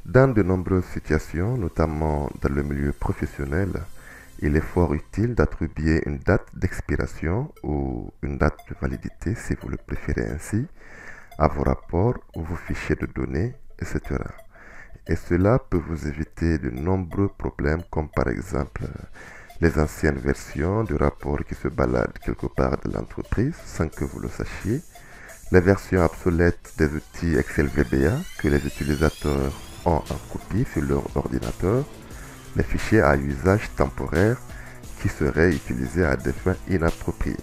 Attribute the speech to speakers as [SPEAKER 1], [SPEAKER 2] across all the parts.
[SPEAKER 1] Dans de nombreuses situations, notamment dans le milieu professionnel, il est fort utile d'attribuer une date d'expiration ou une date de validité, si vous le préférez ainsi, à vos rapports ou vos fichiers de données, etc. Et cela peut vous éviter de nombreux problèmes comme par exemple les anciennes versions du rapport qui se baladent quelque part de l'entreprise sans que vous le sachiez, les versions obsolètes des outils Excel VBA que les utilisateurs ont en copie sur leur ordinateur, les fichiers à usage temporaire qui seraient utilisés à des fins inappropriées.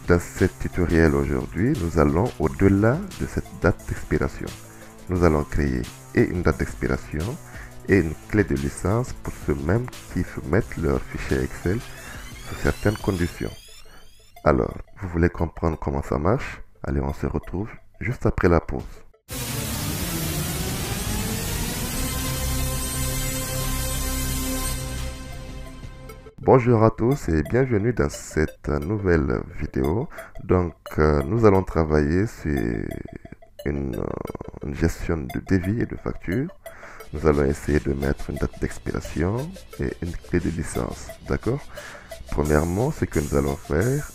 [SPEAKER 1] Dans ce tutoriel aujourd'hui, nous allons au-delà de cette date d'expiration. Nous allons créer et une date d'expiration et une clé de licence pour ceux-mêmes qui soumettent leur fichier Excel sous certaines conditions. Alors, vous voulez comprendre comment ça marche? Allez, on se retrouve juste après la pause. Bonjour à tous et bienvenue dans cette nouvelle vidéo. Donc, nous allons travailler sur une gestion de devis et de factures. Nous allons essayer de mettre une date d'expiration et une clé de licence. D'accord? Premièrement, ce que nous allons faire,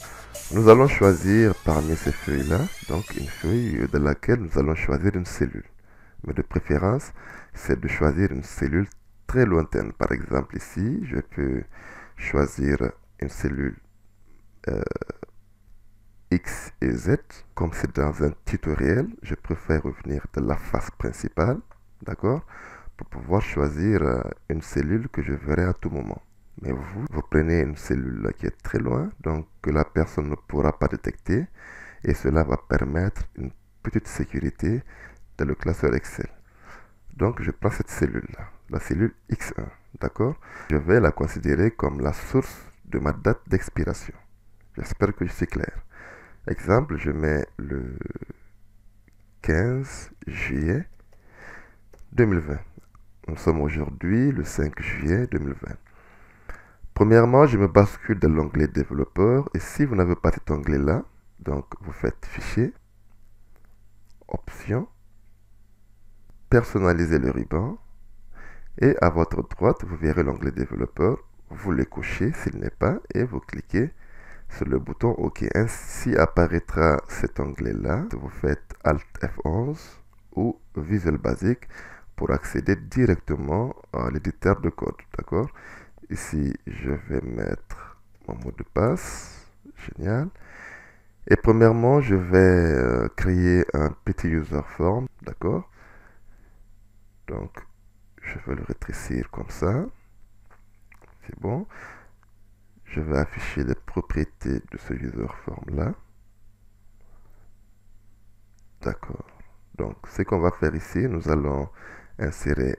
[SPEAKER 1] nous allons choisir parmi ces feuilles-là, donc une feuille de laquelle nous allons choisir une cellule. Mais de préférence, c'est de choisir une cellule très lointaine. Par exemple, ici, je peux choisir une cellule euh, X et Z. Comme c'est dans un tutoriel, je préfère revenir de la face principale, d'accord, pour pouvoir choisir une cellule que je verrai à tout moment. Mais vous prenez une cellule qui est très loin, donc que la personne ne pourra pas détecter, et cela va permettre une petite sécurité dans le classeur Excel. Donc je prends cette cellule-là, la cellule X1, d'accord? Je vais la considérer comme la source de ma date d'expiration. J'espère que je suis clair. Exemple, je mets le 15 juillet 2020. Nous sommes aujourd'hui le 5 juillet 2020. Premièrement, je me bascule dans l'onglet développeur et si vous n'avez pas cet onglet-là, donc vous faites fichier, options, personnaliser le ruban et à votre droite, vous verrez l'onglet développeur. Vous le cochez s'il n'est pas et vous cliquez sur le bouton OK. Ainsi apparaîtra cet onglet-là. Vous faites Alt F11 ou Visual Basic pour accéder directement à l'éditeur de code. D'accord? Ici, je vais mettre mon mot de passe. Génial. Et premièrement, je vais créer un petit user form. D'accord? Donc, je vais le rétrécir comme ça. C'est bon. Je vais afficher les propriétés de ce user form là. D'accord. Donc, ce qu'on va faire ici, nous allons insérer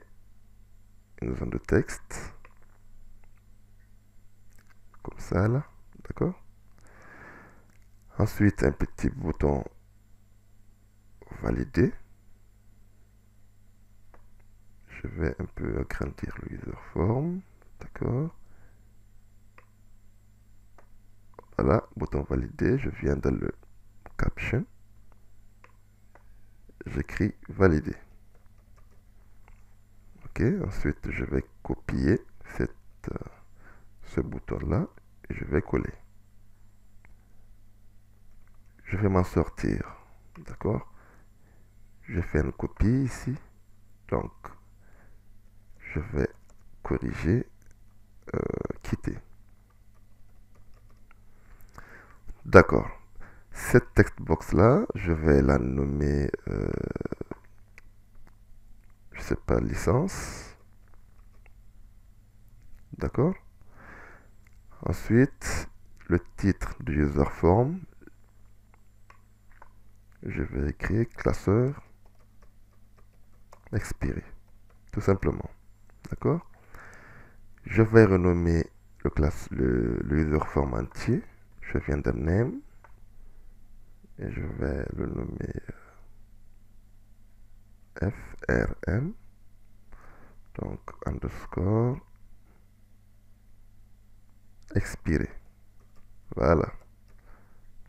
[SPEAKER 1] une zone de texte. Comme ça, là. D'accord? Ensuite, un petit bouton valider. Je vais un peu agrandir le user form. D'accord? Voilà, bouton valider. Je viens dans le caption. J'écris valider. Ok, ensuite je vais copier ce bouton-là et je vais coller. Je vais m'en sortir. D'accord? Je fais une copie ici. Donc, je vais corriger, quitter. D'accord. Cette text box là, je vais la nommer, je sais pas, licence. D'accord. Ensuite, le titre du user form, je vais écrire classeur expiré, tout simplement. D'accord. Je vais renommer le user form entier. Je viens de name et je vais le nommer FRM. Donc underscore expiré. Voilà.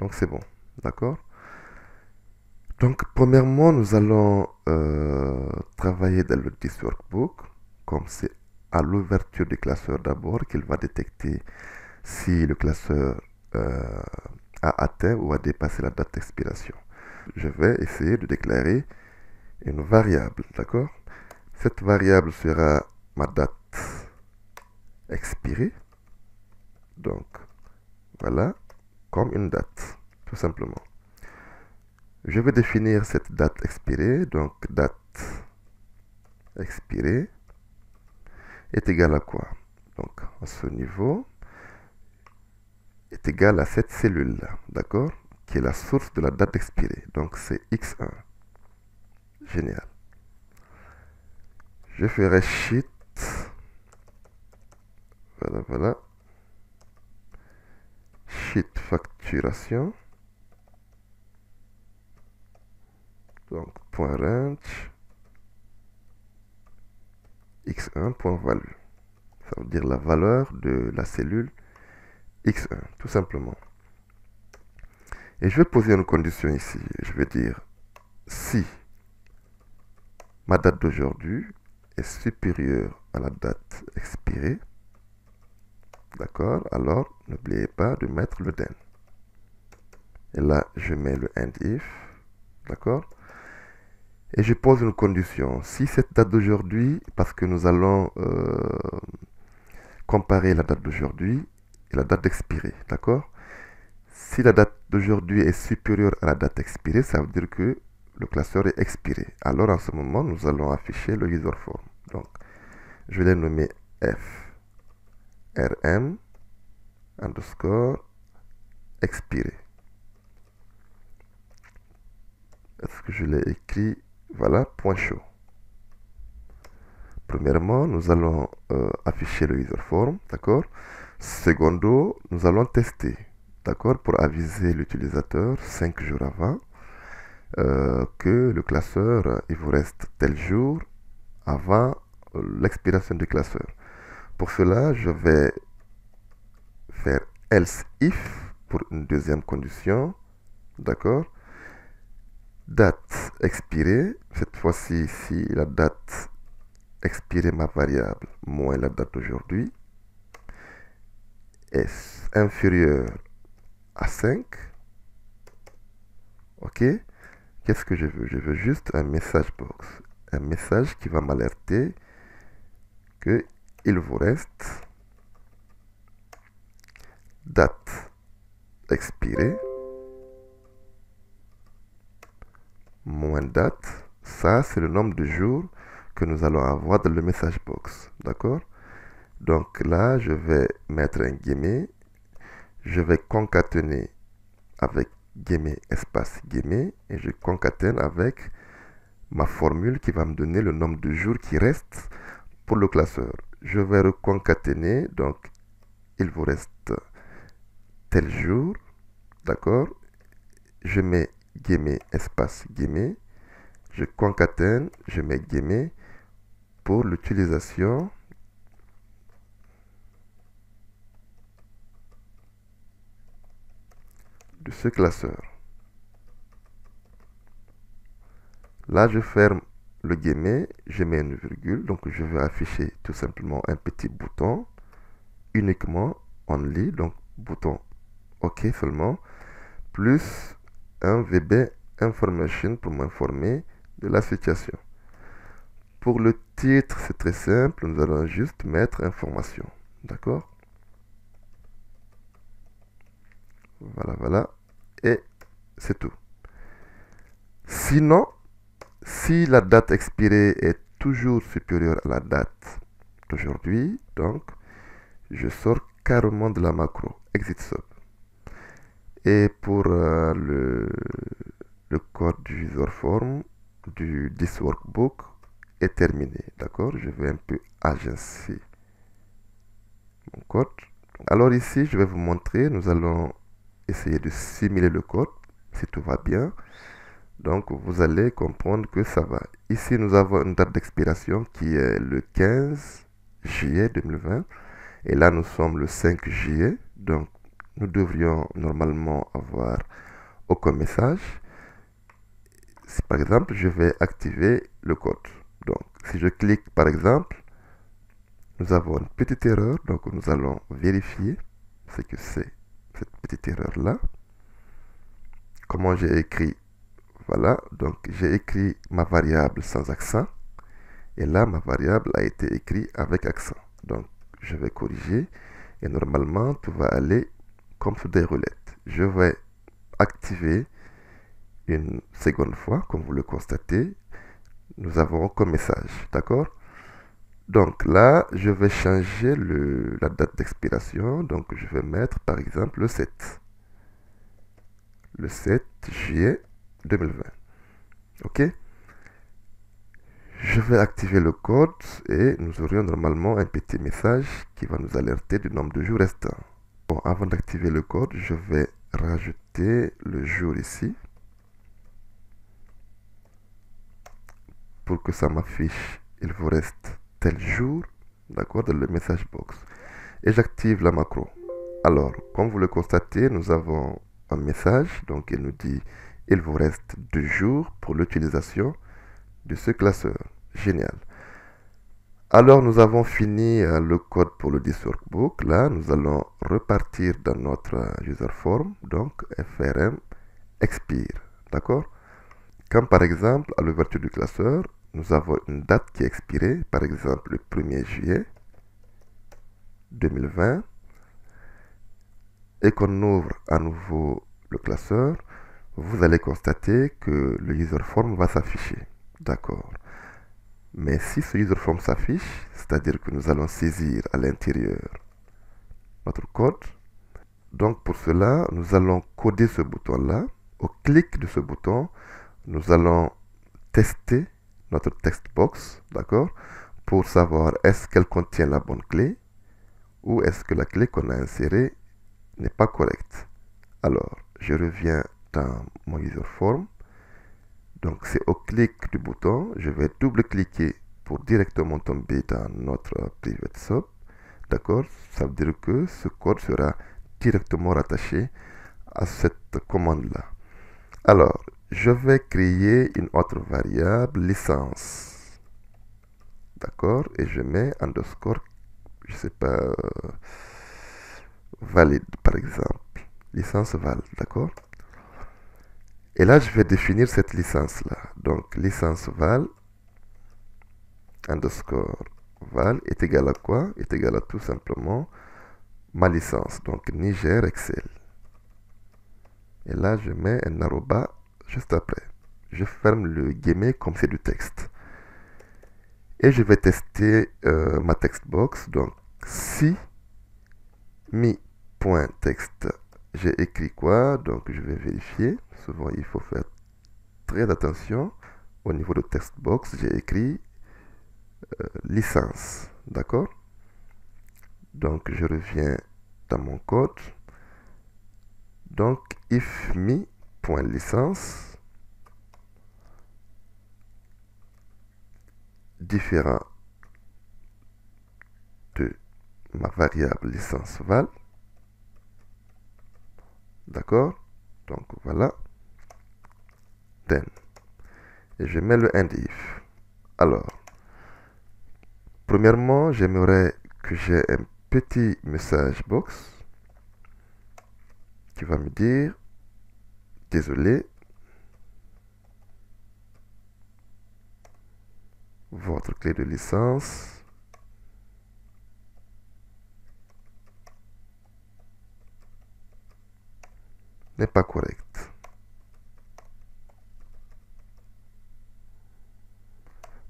[SPEAKER 1] Donc c'est bon. D'accord? Donc, premièrement, nous allons travailler dans le This Workbook, comme c'est à l'ouverture du classeur d'abord qu'il va détecter si le classeur a atteint ou a dépassé la date d'expiration. Je vais essayer de déclarer une variable, d'accord? Cette variable sera ma date expirée. Donc, voilà, comme une date, tout simplement. Je vais définir cette date expirée. Donc, date expirée est égale à quoi? Donc, à ce niveau, est égal à cette cellule-là, d'accord? Qui est la source de la date expirée. Donc, c'est X1. Génial. Je ferai sheet. Voilà, voilà. Sheet facturation. Donc, point range. X1, point value. Ça veut dire la valeur de la cellule X1, tout simplement. Et je vais poser une condition ici. Je vais dire si ma date d'aujourd'hui est supérieure à la date expirée, d'accord, alors n'oubliez pas de mettre le then. Et là, je mets le end if, d'accord. Et je pose une condition. Si cette date d'aujourd'hui, parce que nous allons comparer la date d'aujourd'hui et la date d'expirer, d'accord. Si la date d'aujourd'hui est supérieure à la date expirée, ça veut dire que le classeur est expiré. Alors en ce moment, nous allons afficher le user form. Donc, je vais le nommer f rm underscore expiré. Est-ce que je l'ai écrit? Voilà, point show. Premièrement, nous allons afficher le user form, d'accord. Secondo, nous allons tester, d'accord, pour aviser l'utilisateur 5 jours avant que le classeur, il vous reste tel jour avant l'expiration du classeur. Pour cela, je vais faire else if pour une deuxième condition, d'accord. Date expirée, cette fois-ci, si la date expirée, ma variable, moins la date d'aujourd'hui, est inférieure à 5, ok. Qu'est-ce que je veux? Je veux juste un message box, un message qui va m'alerter que il vous reste date expirée moins date. Ça, c'est le nombre de jours que nous allons avoir dans le message box, d'accord. Donc là, je vais mettre un guillemot, je vais concaténer avec guillemot espace guillemot et je concatène avec ma formule qui va me donner le nombre de jours qui reste pour le classeur. Je vais reconcaténer, donc il vous reste tel jour, d'accord. Je mets guillemot espace guillemot, je concatène, je mets guillemot pour l'utilisation de ce classeur. Là, je ferme le guillemot, je mets une virgule, donc je vais afficher tout simplement un petit bouton, uniquement only, donc bouton OK seulement, plus un VB information pour m'informer de la situation. Pour le titre, c'est très simple, nous allons juste mettre information, d'accord. Voilà, voilà, et c'est tout. Sinon, si la date expirée est toujours supérieure à la date d'aujourd'hui, donc je sors carrément de la macro exit sub. Et pour le code du user form du This Workbook est terminé, d'accord. Je vais un peu agencer mon code. Alors ici, je vais vous montrer, nous allons essayer de simuler le code, si tout va bien. Donc, vous allez comprendre que ça va. Ici, nous avons une date d'expiration qui est le 15 juillet 2020. Et là, nous sommes le 5 juillet. Donc, nous devrions normalement avoir aucun message. si par exemple je vais activer le code. Donc si je clique par exemple, nous avons une petite erreur, donc nous allons vérifier ce que c'est cette petite erreur là. Comment j'ai écrit? Voilà, donc j'ai écrit ma variable sans accent et là ma variable a été écrite avec accent. Donc je vais corriger et normalement tout va aller comme sur des roulettes. Je vais activer une seconde fois, comme vous le constatez, nous avons comme message, d'accord? Donc là, je vais changer la date d'expiration, donc je vais mettre par exemple le 7 juillet 2020, ok? Je vais activer le code et nous aurions normalement un petit message qui va nous alerter du nombre de jours restants. Bon, avant d'activer le code, je vais rajouter le jour ici pour que ça m'affiche, il vous reste tel jour, d'accord, dans le message box. Et j'active la macro. Alors, comme vous le constatez, nous avons un message, donc il nous dit, il vous reste 2 jours pour l'utilisation de ce classeur. Génial. Alors, nous avons fini le code pour le disk workbook. Là, nous allons repartir dans notre user form, donc frm expire, d'accord? Comme par exemple, à l'ouverture du classeur, nous avons une date qui est expirée, par exemple le 1er juillet 2020, et qu'on ouvre à nouveau le classeur, vous allez constater que le user form va s'afficher. D'accord. Mais si ce user form s'affiche, c'est-à-dire que nous allons saisir à l'intérieur notre code. Donc pour cela, nous allons coder ce bouton-là. Au clic de ce bouton, nous allons tester notre text box, d'accord, pour savoir est-ce qu'elle contient la bonne clé ou est-ce que la clé qu'on a insérée n'est pas correcte. Alors, je reviens dans mon user form. Donc, c'est au clic du bouton, je vais double-cliquer pour directement tomber dans notre private sub. D'accord? Ça veut dire que ce code sera directement rattaché à cette commande-là. Alors, je vais créer une autre variable licence. D'accord? Et je mets underscore, je sais pas, valide par exemple. Licence val, d'accord? Et là, je vais définir cette licence-là. Donc, licence val underscore val est égal à quoi? Est égal à tout simplement ma licence. Donc, Niger Excel. Et là, je mets un arroba juste après. Je ferme le guillemot comme c'est du texte. Et je vais tester ma textbox. Donc, si mi.text, j'ai écrit quoi? Donc, je vais vérifier. Souvent, il faut faire très attention. Au niveau de textbox, j'ai écrit licence. D'accord? Donc, je reviens dans mon code. Donc, if mi.licence différent de ma variable licence val. D'accord? Donc, voilà. Then. Et je mets le end if. Alors, premièrement, j'aimerais que j'ai un petit message box qui va me dire désolé, votre clé de licence n'est pas correcte.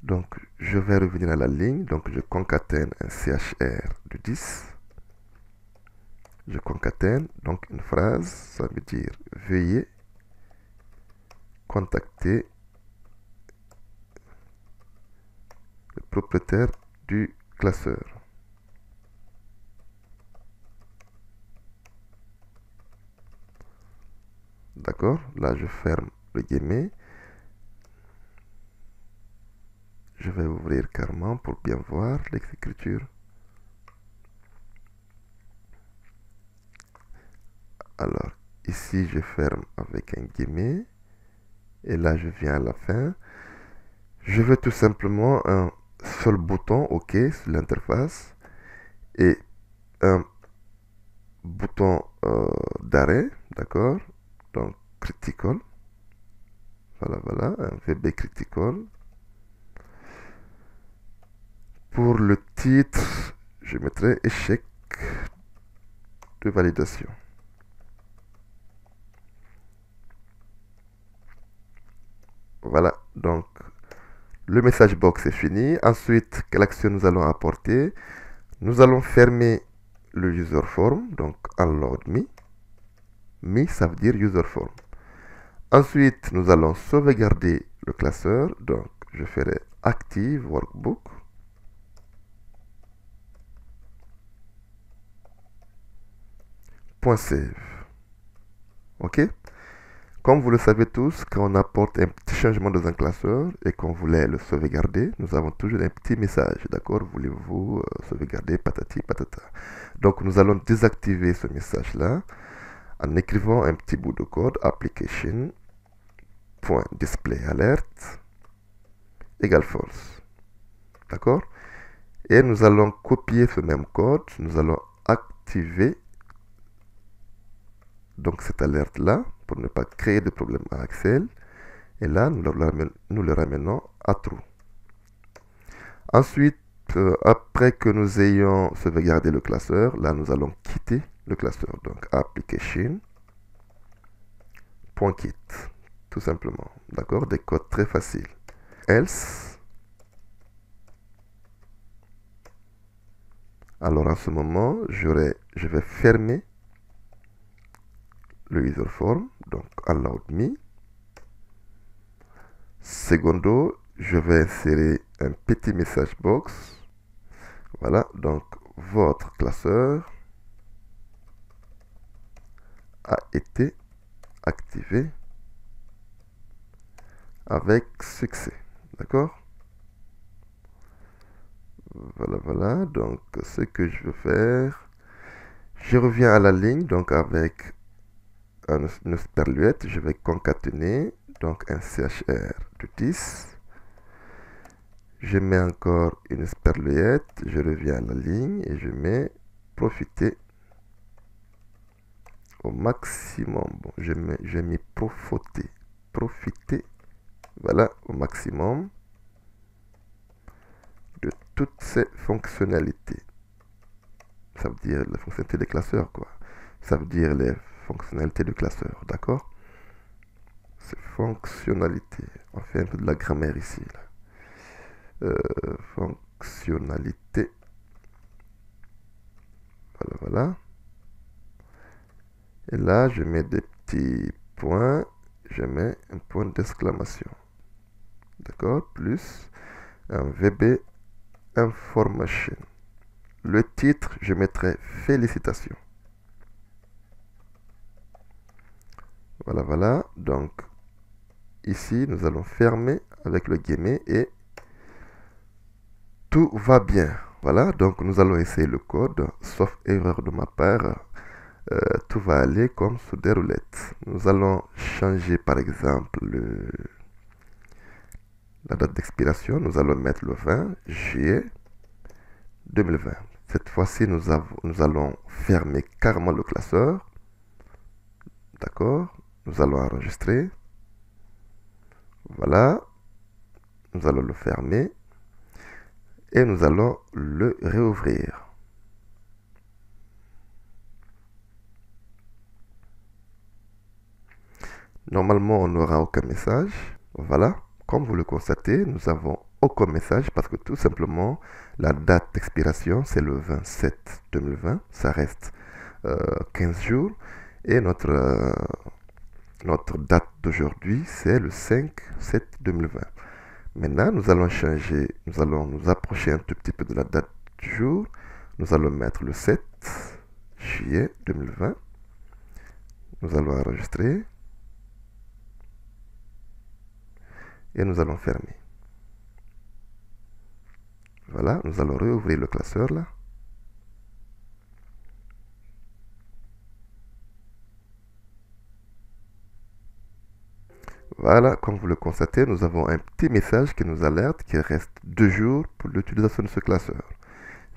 [SPEAKER 1] Donc, je vais revenir à la ligne. Donc, je concatène un CHR de 10. Je concatène donc une phrase. Ça veut dire veuillez contacter le propriétaire du classeur. D'accord? Là, je ferme le guillemot. Je vais ouvrir carrément pour bien voir l'écriture. Alors, ici, je ferme avec un guillemot. Et là, je viens à la fin. Je veux tout simplement un seul bouton OK sur l'interface et un bouton d'arrêt, d'accord? Donc, critical. Voilà, voilà, un VB critical. Pour le titre, je mettrai échec de validation. Voilà, donc le message box est fini. Ensuite, quelle action nous allons apporter? Nous allons fermer le user form, donc unload me. Me, ça veut dire user form. Ensuite, nous allons sauvegarder le classeur, donc je ferai active workbook. .save. OK? Comme vous le savez tous, quand on apporte un petit changement dans un classeur et qu'on voulait le sauvegarder, nous avons toujours un petit message. D'accord? Voulez-vous sauvegarder patati patata. Donc nous allons désactiver ce message-là en écrivant un petit bout de code application.displayAlert égale false. D'accord? Et nous allons copier ce même code, nous allons activer donc cette alerte-là pour ne pas créer de problème à Excel. Et là, nous le ramenons à true. Ensuite, après que nous ayons sauvegardé le classeur, là, nous allons quitter le classeur. Donc, application.quit. Tout simplement. D'accord? Des codes très faciles. Else. Alors, en ce moment, je vais fermer le user form. Donc, allowed me. Secondo, je vais insérer un petit message box. Voilà, donc votre classeur a été activé avec succès. D'accord? Voilà, voilà. Donc, ce que je veux faire, je reviens à la ligne, donc avec une sperluette, je vais concaténer, donc un CHR de 10. Je mets encore une sperluette, je reviens à la ligne et je mets profiter au maximum. Bon, j'ai mis profiter, voilà, au maximum de toutes ces fonctionnalités. Ça veut dire les fonctionnalités des classeurs, quoi. Ça veut dire les fonctionnalités du classeur, d'accord? Ces fonctionnalités. On fait un peu de la grammaire ici, là. Fonctionnalité. Voilà, voilà. Et là, je mets des petits points. Je mets un point d'exclamation. D'accord? Plus un VB information. Le titre, je mettrai félicitations. Voilà, voilà. Donc, ici, nous allons fermer avec le guillemot et tout va bien. Voilà, donc nous allons essayer le code, sauf erreur de ma part. Tout va aller comme sous des roulettes. Nous allons changer par exemple la date d'expiration. Nous allons mettre le 20 juillet 2020. Cette fois-ci, nous allons fermer carrément le classeur. D'accord? Nous allons enregistrer. Voilà. Nous allons le fermer. Et nous allons le réouvrir. Normalement, on n'aura aucun message. Voilà. Comme vous le constatez, nous avons aucun message parce que tout simplement, la date d'expiration, c'est le 27-2020. Ça reste 15 jours. Et notre date d'aujourd'hui, c'est le 5-7-2020. Maintenant, nous allons changer, nous allons nous approcher un tout petit peu de la date du jour. Nous allons mettre le 7 juillet 2020. Nous allons enregistrer. Et nous allons fermer. Voilà, nous allons réouvrir le classeur là. Voilà. Voilà, comme vous le constatez, nous avons un petit message qui nous alerte qu'il reste 2 jours pour l'utilisation de ce classeur.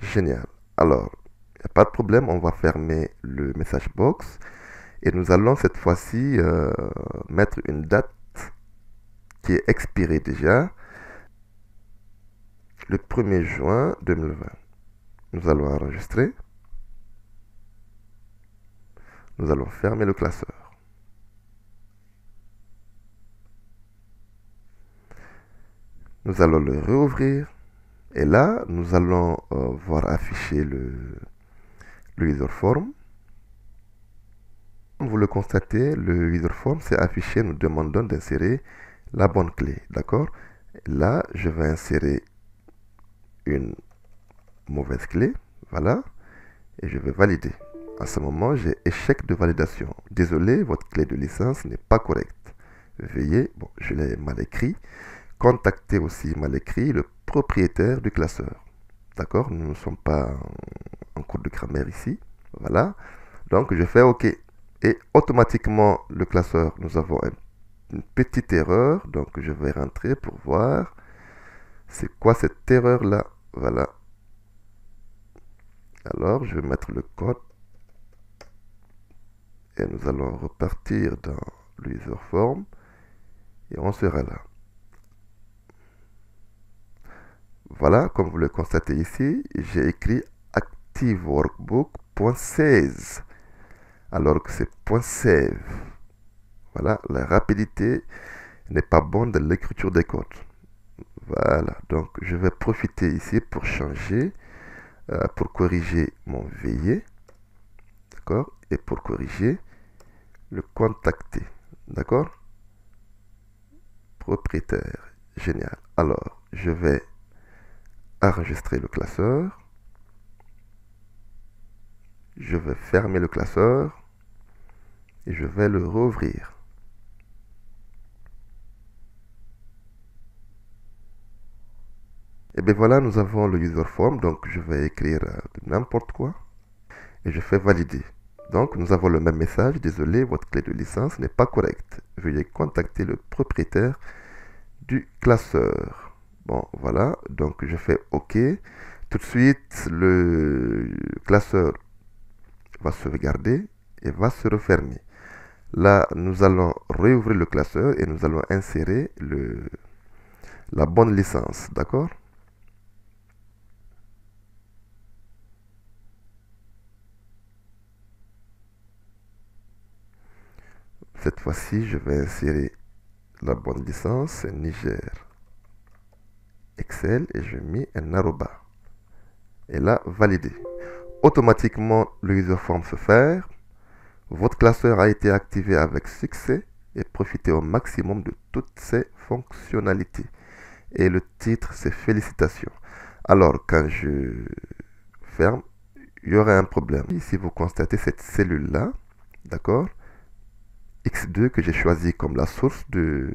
[SPEAKER 1] Génial. Alors, il n'y a pas de problème, on va fermer le message box et nous allons cette fois-ci mettre une date qui est expirée déjà, le 1er juin 2020. Nous allons enregistrer. Nous allons fermer le classeur. Nous allons le réouvrir. Et là, nous allons voir afficher le user form. Comme vous le constatez, le user form s'est affiché, nous demandons d'insérer la bonne clé. D'accord? Là, je vais insérer une mauvaise clé. Voilà. Et je vais valider. À ce moment, j'ai échec de validation. Désolé, votre clé de licence n'est pas correcte. Veuillez, bon, je l'ai mal écrit, contacter aussi mal écrit le propriétaire du classeur. D'accord? Nous ne sommes pas en cours de grammaire ici. Voilà. Donc, je fais OK. Et automatiquement, le classeur, nous avons une petite erreur. Donc, je vais rentrer pour voir c'est quoi cette erreur-là. Voilà. Alors, je vais mettre le code. Et nous allons repartir dans l'user form. Et on sera là. Voilà, comme vous le constatez ici, j'ai écrit activeworkbook.16 alors que c'est .save. Voilà, la rapidité n'est pas bonne de l'écriture des codes. Voilà, donc je vais profiter ici pour changer, pour corriger mon veillé, d'accord, et pour corriger le contacter, d'accord, propriétaire, génial. Alors, je vais enregistrer le classeur. Je vais fermer le classeur et je vais le rouvrir. Et bien voilà, nous avons le user form, donc je vais écrire n'importe quoi et je fais valider. Donc nous avons le même message, désolé, votre clé de licence n'est pas correcte. Veuillez contacter le propriétaire du classeur. Bon, voilà, donc je fais OK. Tout de suite, le classeur va sauvegarder et va se refermer. Là, nous allons réouvrir le classeur et nous allons insérer la bonne licence, d'accord? Cette fois-ci, je vais insérer la bonne licence, Niger Excel, et je mets un arroba. Et là, valider. Automatiquement, le user form se fait. Votre classeur a été activé avec succès et profitez au maximum de toutes ses fonctionnalités. Et le titre, c'est félicitations. Alors, quand je ferme, il y aurait un problème. Si vous constatez cette cellule-là, d'accord, X2 que j'ai choisi comme la source de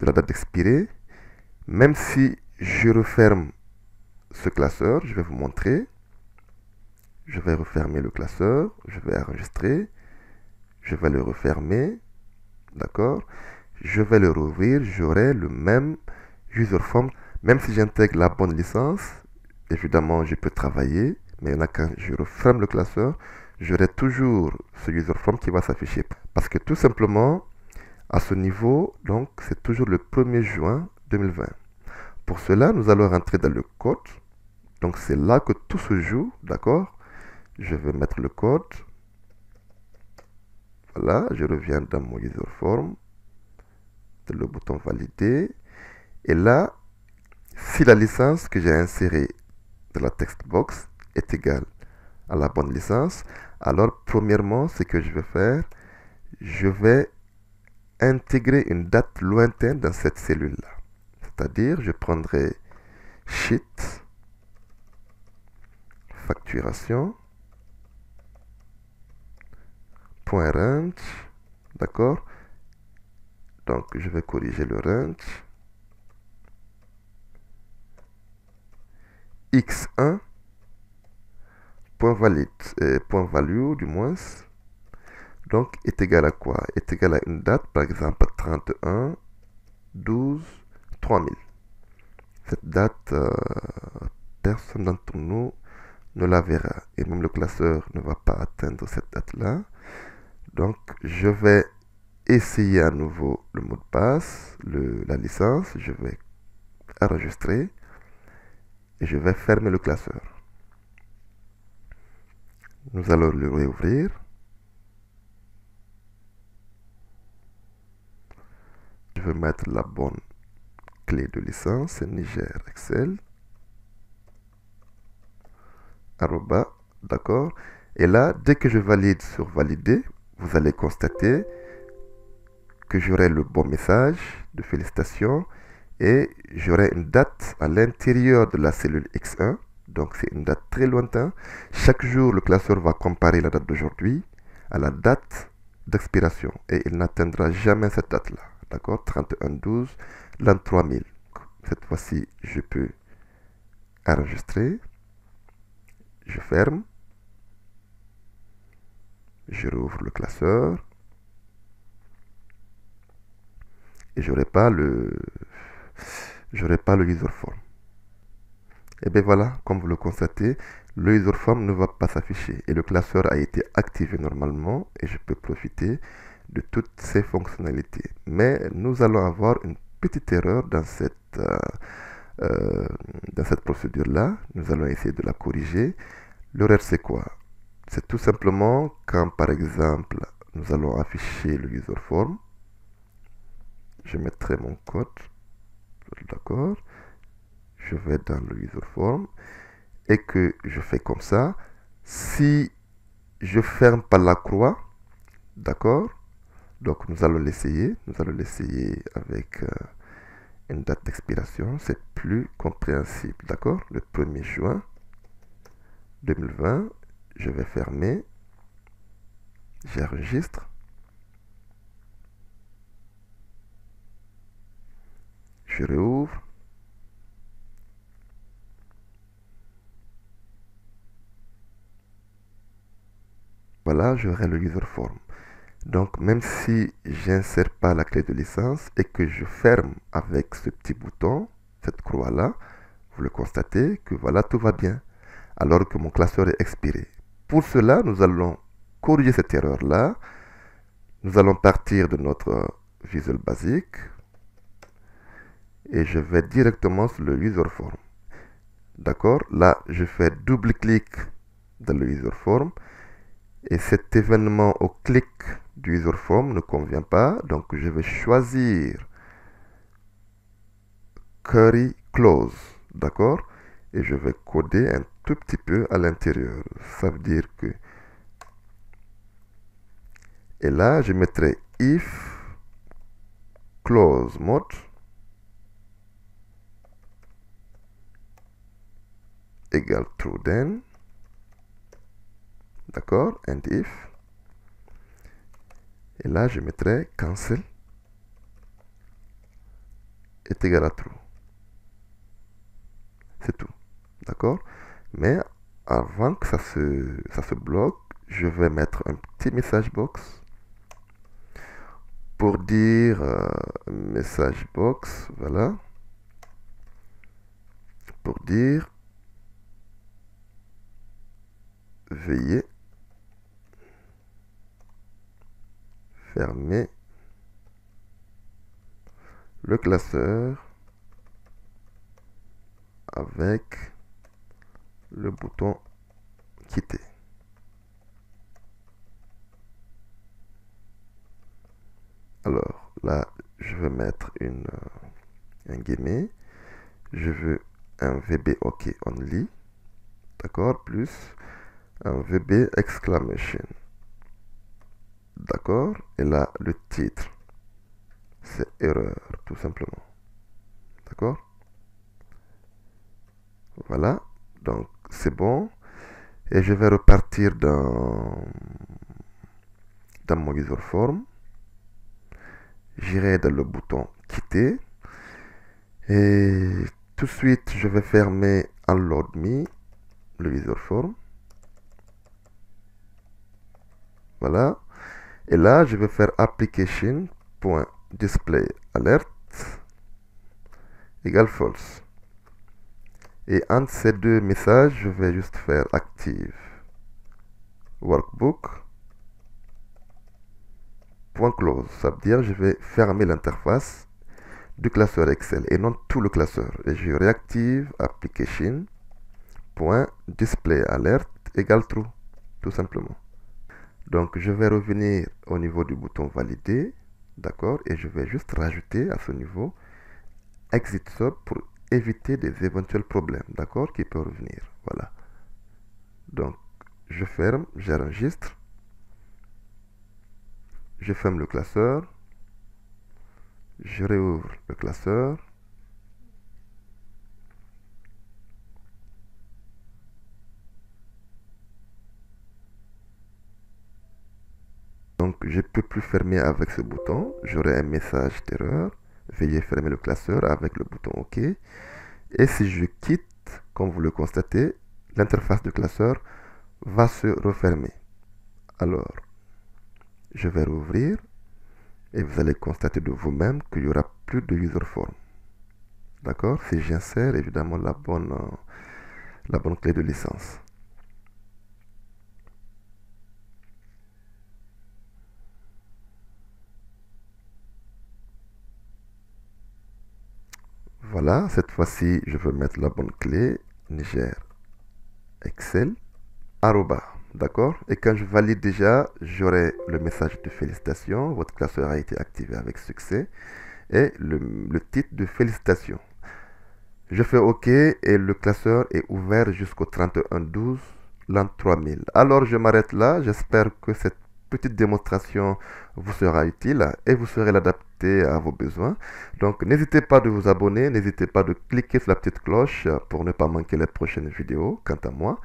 [SPEAKER 1] la date d'expirer, même si je referme ce classeur, je vais vous montrer. Je vais refermer le classeur, je vais enregistrer, je vais le refermer, d'accord? Je vais le rouvrir, j'aurai le même user form. Même si j'intègre la bonne licence, évidemment, je peux travailler, mais là, quand je referme le classeur, j'aurai toujours ce user form qui va s'afficher. Parce que tout simplement, à ce niveau, donc, c'est toujours le 1er juin 2020. Pour cela, nous allons rentrer dans le code. Donc, c'est là que tout se joue, d'accord? Je vais mettre le code. Voilà, je reviens dans mon user form, le bouton valider. Et là, si la licence que j'ai insérée de la text box est égale à la bonne licence, alors premièrement, ce que je vais faire, je vais intégrer une date lointaine dans cette cellule-là. C'est-à-dire, je prendrai sheet, facturation, point range, d'accord? Donc, je vais corriger le range. X1, point valide, point value du moins. Donc, est égal à quoi? Est égal à une date, par exemple 31, 12, 3000. Cette date, personne d'entre nous ne la verra. Et même le classeur ne va pas atteindre cette date-là. Donc, je vais essayer à nouveau le mot de passe, la licence. Je vais enregistrer et je vais fermer le classeur. Nous allons le réouvrir. Je vais mettre la bonne clé de licence, c'est Niger Excel. Arroba, d'accord. Et là, dès que je valide sur valider, vous allez constater que j'aurai le bon message de félicitations et j'aurai une date à l'intérieur de la cellule X1. Donc c'est une date très lointaine. Chaque jour, le classeur va comparer la date d'aujourd'hui à la date d'expiration et il n'atteindra jamais cette date-là. D'accord? 31-12, l'an 3000. Cette fois-ci, je peux enregistrer. Je ferme. Je rouvre le classeur. Et j'aurai pas le user form. Et bien voilà, comme vous le constatez, le user form ne va pas s'afficher et le classeur a été activé normalement et je peux profiter de toutes ces fonctionnalités. Mais nous allons avoir une petite erreur dans cette procédure-là. Nous allons essayer de la corriger. L'erreur, c'est quoi? C'est tout simplement quand, par exemple, nous allons afficher le user form. Je mettrai mon code. D'accord? Je vais dans le user form et que je fais comme ça. Si je ferme par la croix, d'accord? Donc nous allons l'essayer. Nous allons l'essayer avec une date d'expiration. C'est plus compréhensible, d'accord? Le 1er juin 2020. Je vais fermer. J'enregistre. Je réouvre. Voilà, j'aurai le user form. Donc, même si j'insère pas la clé de licence et que je ferme avec ce petit bouton, cette croix-là, vous le constatez que voilà, tout va bien, alors que mon classeur est expiré. Pour cela, nous allons corriger cette erreur-là. Nous allons partir de notre Visual Basic et je vais directement sur le user form. D'accord? Là, je fais double-clic dans le user form. Et cet événement au clic du user form ne convient pas. Donc, je vais choisir query close. D'accord? Et je vais coder un tout petit peu à l'intérieur. Ça veut dire que... Et là, je mettrai if close mode égale true then. D'accord? And if. Et là, je mettrai cancel est égal à true. C'est tout. D'accord? Mais avant que ça se bloque, je vais mettre un petit message box pour dire message box, voilà, pour dire veuillez fermer le classeur avec le bouton quitter. Alors là, je vais mettre un guillemot. Je veux un VB OK only. D'accord? Plus un VB exclamation. D'accord? Et là, le titre, c'est erreur, tout simplement. D'accord? Voilà. Donc, c'est bon. Et je vais repartir dans mon user form. J'irai dans le bouton quitter. Et tout de suite, je vais fermer Unload Me, le user form. Voilà. Et là, je vais faire application.displayAlert égale false. Et entre ces deux messages, je vais juste faire active workbook.close. Ça veut dire je vais fermer l'interface du classeur Excel et non tout le classeur. Et je réactive application.displayAlert égale true, tout simplement. Donc je vais revenir au niveau du bouton valider, d'accord, et je vais juste rajouter à ce niveau exit sub pour éviter des éventuels problèmes, d'accord, qui peuvent revenir. Voilà. Donc je ferme, j'enregistre, je ferme le classeur, je réouvre le classeur. Donc je ne peux plus fermer avec ce bouton, j'aurai un message d'erreur. Veuillez fermer le classeur avec le bouton OK. Et si je quitte, comme vous le constatez, l'interface du classeur va se refermer. Alors, je vais rouvrir et vous allez constater de vous-même qu'il n'y aura plus de user form. D'accord? Si j'insère évidemment la bonne clé de licence. Voilà, cette fois-ci, je veux mettre la bonne clé, Niger Excel, arroba, d'accord? Et quand je valide déjà, j'aurai le message de félicitations, votre classeur a été activé avec succès, et le titre de félicitations. Je fais OK et le classeur est ouvert jusqu'au 31/12 l'an 3000. Alors je m'arrête là, j'espère que cette petite démonstration vous sera utile et vous saurez l'adapter à vos besoins. Donc n'hésitez pas de vous abonner, n'hésitez pas de cliquer sur la petite cloche pour ne pas manquer les prochaines vidéos. Quant à moi,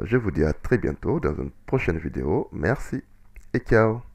[SPEAKER 1] je vous dis à très bientôt dans une prochaine vidéo. Merci et ciao.